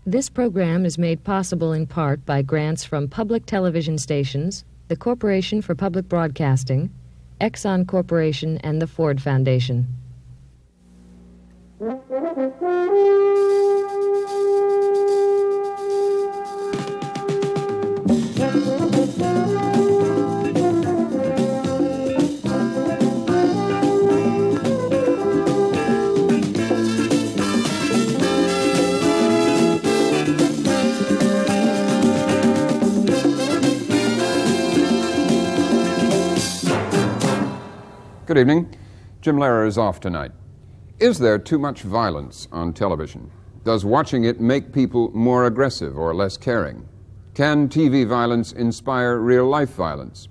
This program is made possible in part by grants from public television stations, the Corporation for Public Broadcasting, Exxon Corporation, and the Ford Foundation. Good evening. Jim Lehrer is off tonight. Is there too much violence on television? Does watching it make people more aggressive or less caring? Can TV violence inspire real-life violence?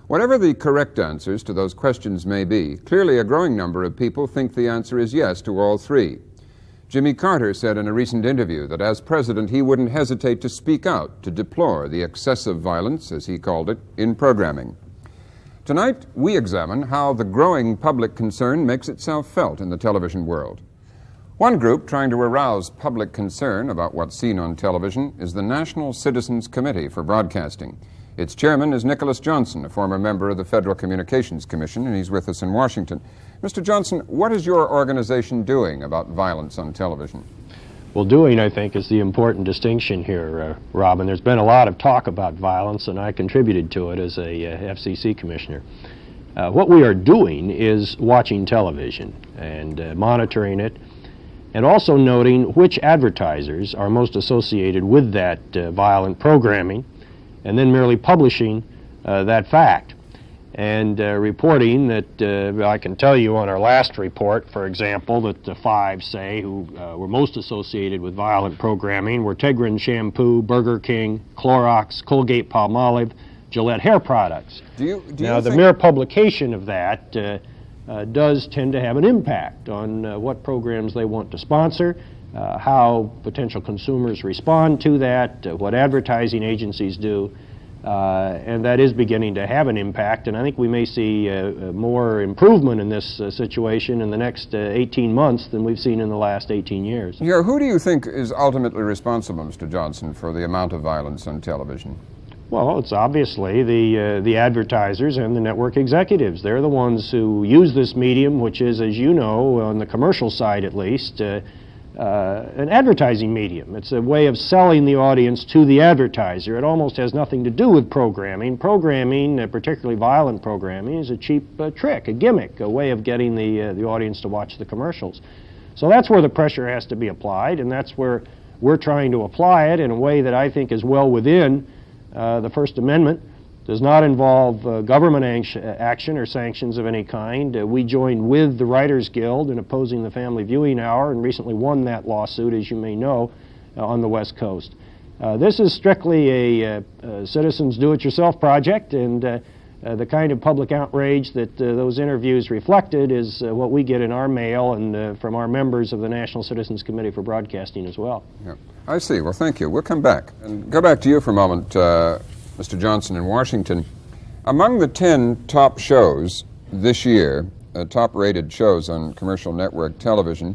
Whatever the correct answers to those questions may be, clearly a growing number of people think the answer is yes to all three. Jimmy Carter said in a recent interview that as president he wouldn't hesitate to speak out to deplore the excessive violence, as he called it, in programming. Tonight, we examine how the growing public concern makes itself felt in the television world. One group trying to arouse public concern about what's seen on television is the National Citizens Committee for Broadcasting. Its chairman is Nicholas Johnson, a former member of the Federal Communications Commission, and he's with us in Washington. Mr. Johnson, what is your organization doing about violence on television? Well, doing, I think, is the important distinction here, Robin. There's been a lot of talk about violence, and I contributed to it as a FCC commissioner. What we are doing is watching television and monitoring it, and also noting which advertisers are most associated with that violent programming, and then merely publishing that fact. And reporting that I can tell you on our last report, for example, that the five, say, who were most associated with violent programming were Tegrin Shampoo, Burger King, Clorox, Colgate-Palmolive, Gillette Hair Products. Now, the mere publication of that does tend to have an impact on what programs they want to sponsor, how potential consumers respond to that, what advertising agencies do. And that is beginning to have an impact, and I think we may see more improvement in this situation in the next 18 months than we've seen in the last 18 years. Yeah, who do you think is ultimately responsible, Mr. Johnson, for the amount of violence on television? Well, it's obviously the advertisers and the network executives. They're the ones who use this medium, which is, as you know, on the commercial side at least, an advertising medium. It's a way of selling the audience to the advertiser. It almost has nothing to do with programming. Programming, particularly violent programming, is a cheap trick, a gimmick, a way of getting the audience to watch the commercials. So that's where the pressure has to be applied, and that's where we're trying to apply it in a way that I think is well within the First Amendment. Does not involve government action or sanctions of any kind. We joined with the Writers Guild in opposing the Family Viewing Hour and recently won that lawsuit, as you may know, on the West Coast. This is strictly a citizens do-it-yourself project, and the kind of public outrage that those interviews reflected is what we get in our mail and from our members of the National Citizens Committee for Broadcasting as well. Yeah. I see. Well, thank you. We'll come back. And go back to you for a moment, Mr. Johnson in Washington. Among the 10 top shows this year, top-rated shows on commercial network television,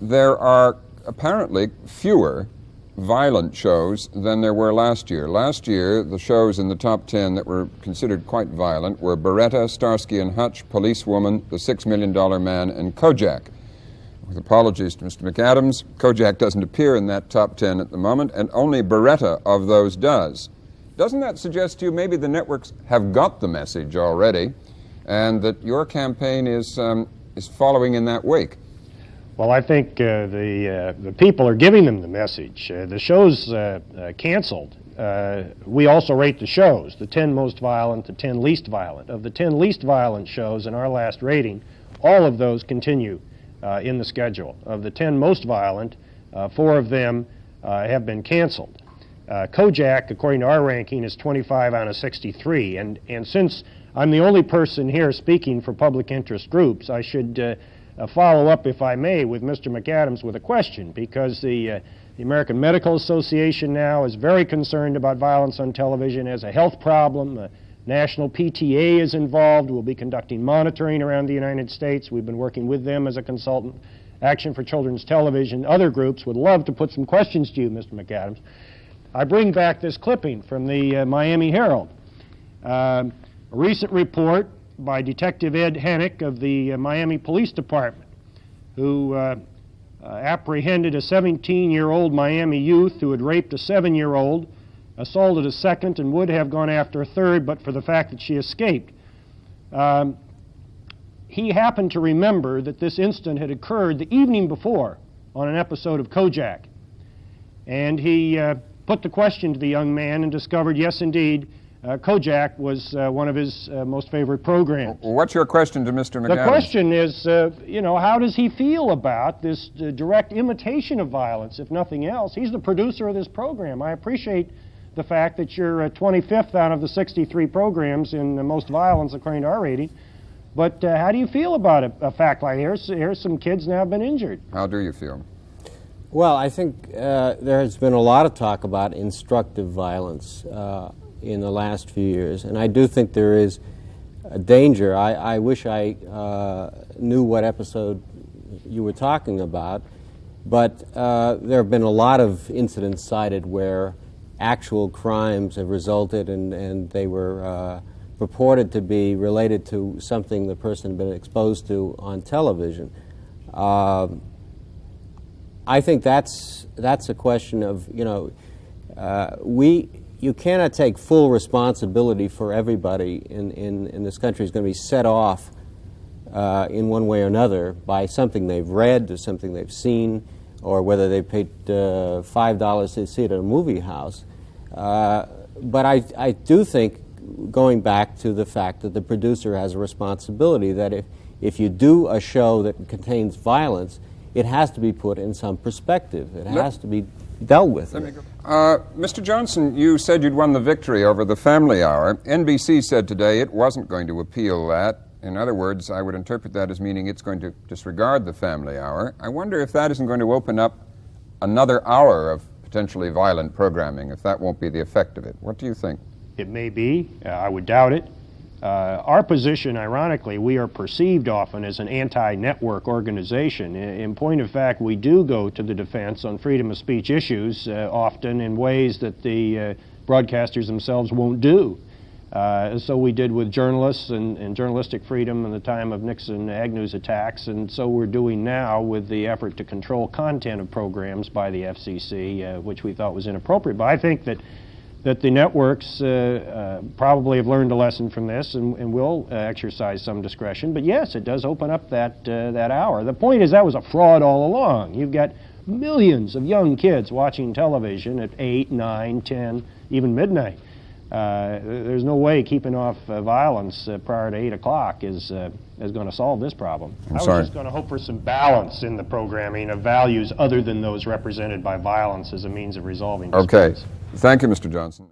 there are apparently fewer violent shows than there were last year. Last year, the shows in the top 10 that were considered quite violent were Beretta, Starsky and Hutch, Policewoman, The $6 Million Man, and Kojak. With apologies to Mr. McAdams, Kojak doesn't appear in that top 10 at the moment, and only Beretta of those does. Doesn't that suggest to you maybe the networks have got the message already, and that your campaign is following in that wake? Well, I think the people are giving them the message. The shows canceled. We also rate the shows, the 10 most violent, the 10 least violent. Of the 10 least violent shows in our last rating, all of those continue in the schedule. Of the 10 most violent, 4 of them have been canceled. Kojak, according to our ranking, is 25 out of 63. And since I'm the only person here speaking for public interest groups, I should follow up, if I may, with Mr. McAdams with a question, because the American Medical Association now is very concerned about violence on television as a health problem. National PTA is involved. We'll be conducting monitoring around the United States. We've been working with them as a consultant. Action for Children's Television, other groups would love to put some questions to you, Mr. McAdams. I bring back this clipping from the Miami Herald. A recent report by Detective Ed Hennick of the Miami Police Department, who apprehended a 17-year-old Miami youth who had raped a 7-year-old, assaulted a second, and would have gone after a third, but for the fact that she escaped. He happened to remember that this incident had occurred the evening before on an episode of Kojak. And he put the question to the young man and discovered, yes, indeed, Kojak was one of his most favorite programs. What's your question to Mr. McAdams? The question is, how does he feel about this direct imitation of violence, if nothing else? He's the producer of this program. I appreciate the fact that you're 25th out of the 63 programs in the most violence according to our rating. But how do you feel about a fact like here's some kids now have been injured? How do you feel? Well, I think there has been a lot of talk about instructive violence in the last few years, and I do think there is a danger. I wish I knew what episode you were talking about, but there have been a lot of incidents cited where actual crimes have resulted and they were purported to be related to something the person had been exposed to on television. I think that's a question of, you cannot take full responsibility for everybody in this country is going to be set off in one way or another by something they've read or something they've seen, or whether they paid $5 to see it at a movie house. But I do think, going back to the fact that the producer has a responsibility, that if you do a show that contains violence, it has to be put in some perspective. It has to be dealt with. Mr. Johnson, you said you'd won the victory over the Family Hour. NBC said today it wasn't going to appeal that. In other words, I would interpret that as meaning it's going to disregard the Family Hour. I wonder if that isn't going to open up another hour of potentially violent programming, if that won't be the effect of it. What do you think? It may be. I would doubt it. Our position, ironically, we are perceived often as an anti-network organization. In point of fact, we do go to the defense on freedom of speech issues often in ways that the broadcasters themselves won't do. So we did with journalists and journalistic freedom in the time of Nixon-Agnew's attacks, and so we're doing now with the effort to control content of programs by the FCC, which we thought was inappropriate. But I think that the networks probably have learned a lesson from this and will exercise some discretion. But yes, it does open up that hour. The point is that was a fraud all along. You've got millions of young kids watching television at 8, 9, 10, even midnight. There's no way keeping off violence prior to 8 o'clock is going to solve this problem. I was just going to hope for some balance in the programming of values other than those represented by violence as a means of resolving disputes. Okay. Thank you, Mr. Johnson.